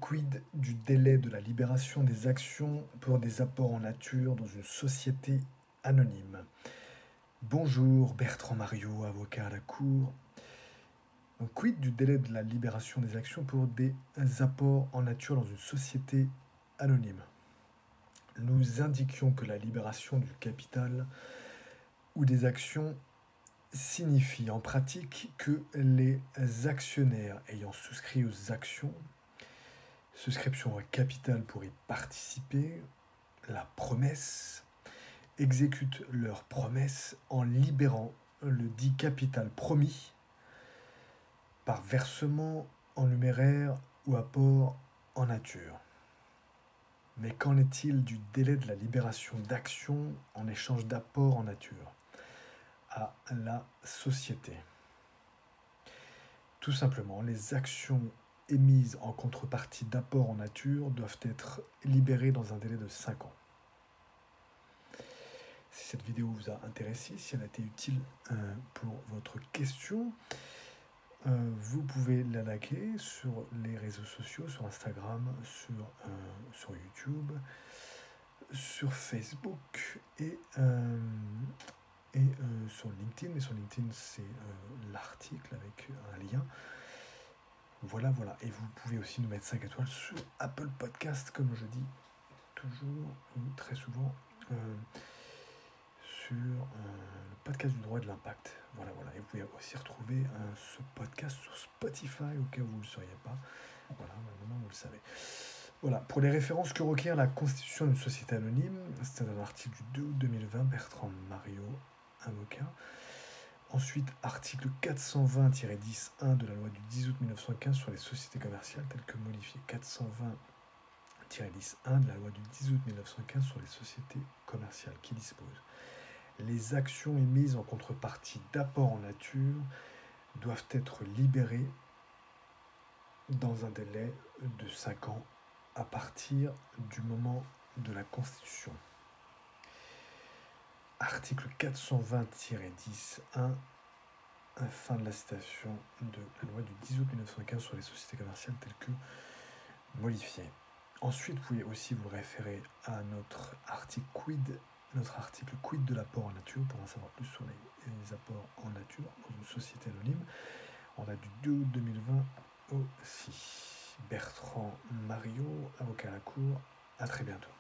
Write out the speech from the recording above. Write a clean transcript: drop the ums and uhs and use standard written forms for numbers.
Quid du délai de la libération des actions pour des apports en nature dans une société anonyme? Bonjour Bertrand Mario, avocat à la Cour. Donc, quid du délai de la libération des actions pour des apports en nature dans une société anonyme? Nous indiquions que la libération du capital ou des actions signifie en pratique que les actionnaires ayant souscrit aux actions, souscription à capital pour y participer, la promesse, exécutent leur promesse en libérant le dit capital promis par versement en numéraire ou apport en nature. Mais qu'en est-il du délai de la libération d'actions en échange d'apports en nature à la société? Tout simplement, les actions émises en contrepartie d'apports en nature doivent être libérées dans un délai de 5 ans. Si cette vidéo vous a intéressé, si elle a été utile pour votre question, vous pouvez la liker sur les réseaux sociaux, sur Instagram, sur YouTube, sur Facebook et sur LinkedIn. Et sur LinkedIn, c'est l'article avec un lien. Voilà. Et vous pouvez aussi nous mettre 5 étoiles sur Apple Podcast, comme je dis toujours ou très souvent, sur le podcast du droit de l'impact. Voilà. Et vous pouvez aussi retrouver ce podcast sur Spotify, au cas où vous ne le sauriez pas. Voilà, maintenant vous le savez. Voilà, pour les références que requiert la constitution d'une société anonyme, c'est un article du 2 août 2020, Bertrand Mario, avocat. Ensuite, article 420-10-1 de la loi du 10 août 1915 sur les sociétés commerciales, tel que modifié. 420-10-1 de la loi du 10 août 1915 sur les sociétés commerciales, qui dispose: les actions émises en contrepartie d'apports en nature doivent être libérées dans un délai de 5 ans à partir du moment de la Constitution. Article 420-10-1, fin de la citation de la loi du 10 août 1915 sur les sociétés commerciales telles que modifiées. Ensuite, vous pouvez aussi vous référer à notre article quid de l'apport en nature pour en savoir plus sur les apports en nature dans une société anonyme. On a du 2 août 2020 aussi. Bertrand Mario, avocat à la Cour. À très bientôt.